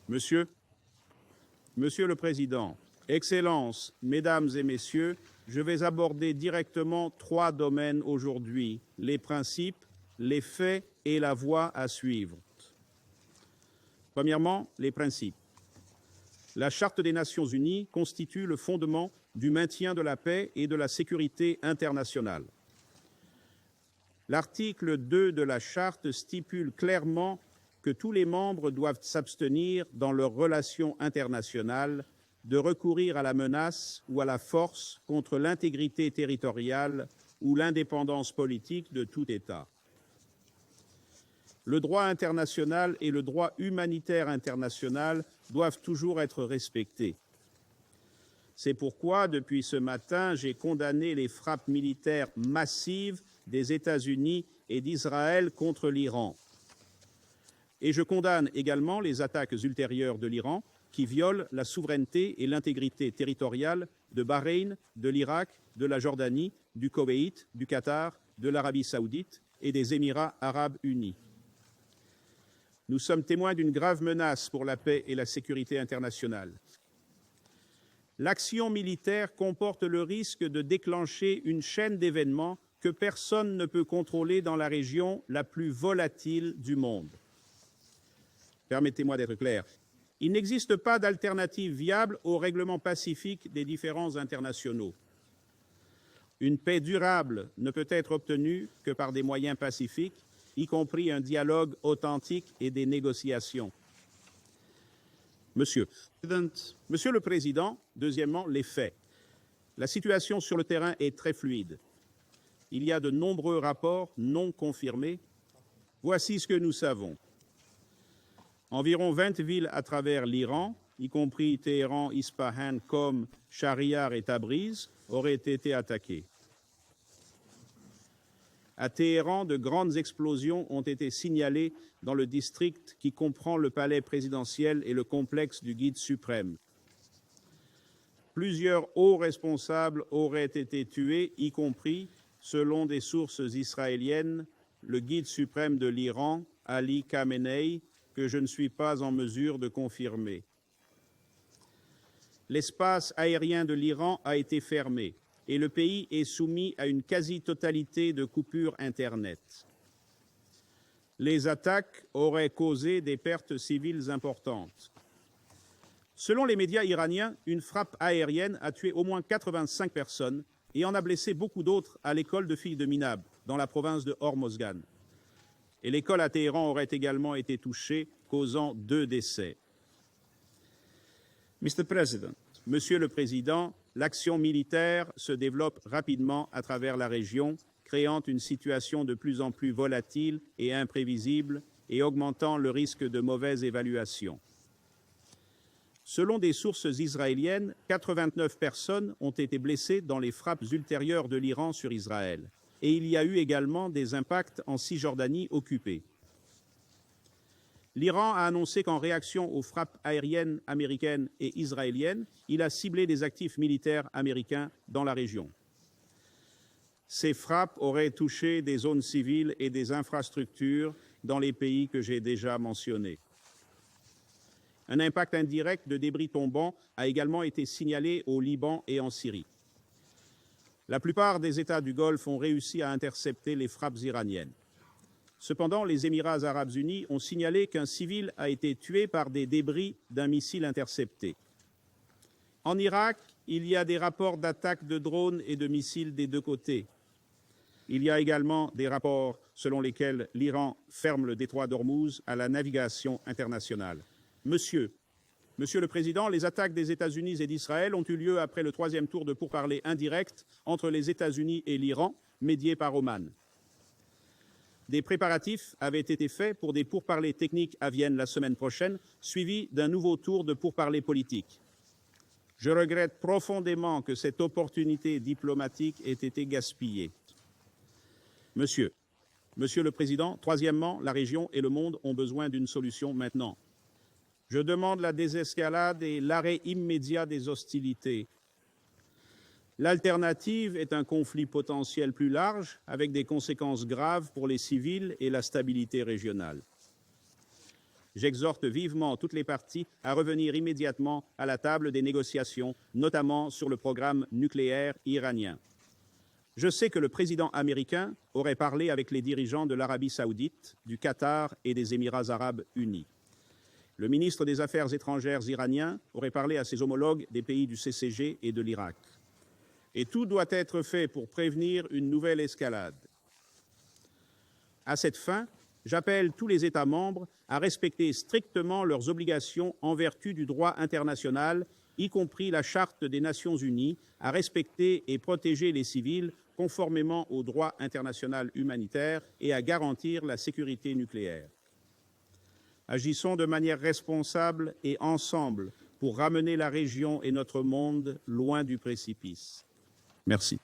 Monsieur le Président, Excellences, Mesdames et Messieurs, je vais aborder directement 3 domaines aujourd'hui, les principes, les faits et la voie à suivre. Premièrement, les principes. La Charte des Nations Unies constitue le fondement du maintien de la paix et de la sécurité internationale. L'article 2 de la Charte stipule clairement que tous les membres doivent s'abstenir dans leurs relations internationales de recourir à la menace ou à la force contre l'intégrité territoriale ou l'indépendance politique de tout État. Le droit international et le droit humanitaire international doivent toujours être respectés. C'est pourquoi, depuis ce matin, j'ai condamné les frappes militaires massives des États-Unis et d'Israël contre l'Iran. Et je condamne également les attaques ultérieures de l'Iran qui violent la souveraineté et l'intégrité territoriale de Bahreïn, de l'Irak, de la Jordanie, du Koweït, du Qatar, de l'Arabie saoudite et des Émirats arabes unis. Nous sommes témoins d'une grave menace pour la paix et la sécurité internationale. L'action militaire comporte le risque de déclencher une chaîne d'événements que personne ne peut contrôler dans la région la plus volatile du monde. Permettez-moi d'être clair. Il n'existe pas d'alternative viable au règlement pacifique des différends internationaux. Une paix durable ne peut être obtenue que par des moyens pacifiques, y compris un dialogue authentique et des négociations. Monsieur le Président, deuxièmement, les faits. La situation sur le terrain est très fluide. Il y a de nombreux rapports non confirmés. Voici ce que nous savons. Environ 20 villes à travers l'Iran, y compris Téhéran, Ispahan, Qom, Shahryar et Tabriz, auraient été attaquées. À Téhéran, de grandes explosions ont été signalées dans le district qui comprend le palais présidentiel et le complexe du guide suprême. Plusieurs hauts responsables auraient été tués, y compris, selon des sources israéliennes, le guide suprême de l'Iran, Ali Khamenei, que je ne suis pas en mesure de confirmer. L'espace aérien de l'Iran a été fermé et le pays est soumis à une quasi-totalité de coupures Internet. Les attaques auraient causé des pertes civiles importantes. Selon les médias iraniens, une frappe aérienne a tué au moins 85 personnes et en a blessé beaucoup d'autres à l'école de filles de Minab, dans la province de Hormozgan. Et l'école à Téhéran aurait également été touchée, causant 2 décès. Monsieur le Président, l'action militaire se développe rapidement à travers la région, créant une situation de plus en plus volatile et imprévisible et augmentant le risque de mauvaise évaluation. Selon des sources israéliennes, 89 personnes ont été blessées dans les frappes ultérieures de l'Iran sur Israël. Et il y a eu également des impacts en Cisjordanie occupée. L'Iran a annoncé qu'en réaction aux frappes aériennes américaines et israéliennes, il a ciblé des actifs militaires américains dans la région. Ces frappes auraient touché des zones civiles et des infrastructures dans les pays que j'ai déjà mentionnés. Un impact indirect de débris tombants a également été signalé au Liban et en Syrie. La plupart des États du Golfe ont réussi à intercepter les frappes iraniennes. Cependant, les Émirats arabes unis ont signalé qu'un civil a été tué par des débris d'un missile intercepté. En Irak, il y a des rapports d'attaques de drones et de missiles des 2 côtés. Il y a également des rapports selon lesquels l'Iran ferme le détroit d'Ormuz à la navigation internationale. Monsieur le Président, les attaques des États-Unis et d'Israël ont eu lieu après le 3e tour de pourparlers indirects entre les États-Unis et l'Iran, médié par Oman. Des préparatifs avaient été faits pour des pourparlers techniques à Vienne la semaine prochaine, suivis d'un nouveau tour de pourparlers politiques. Je regrette profondément que cette opportunité diplomatique ait été gaspillée. Monsieur le Président, troisièmement, la région et le monde ont besoin d'une solution maintenant. Je demande la désescalade et l'arrêt immédiat des hostilités. L'alternative est un conflit potentiel plus large, avec des conséquences graves pour les civils et la stabilité régionale. j'exhorte vivement toutes les parties à revenir immédiatement à la table des négociations, notamment sur le programme nucléaire iranien. Je sais que le président américain aurait parlé avec les dirigeants de l'Arabie saoudite, du Qatar et des Émirats arabes unis. Le ministre des Affaires étrangères iranien aurait parlé à ses homologues des pays du CCG et de l'Irak. Et tout doit être fait pour prévenir une nouvelle escalade. À cette fin, j'appelle tous les États membres à respecter strictement leurs obligations en vertu du droit international, y compris la Charte des Nations unies, à respecter et protéger les civils conformément au droit international humanitaire et à garantir la sécurité nucléaire. Agissons de manière responsable et ensemble pour ramener la région et notre monde loin du précipice. Merci.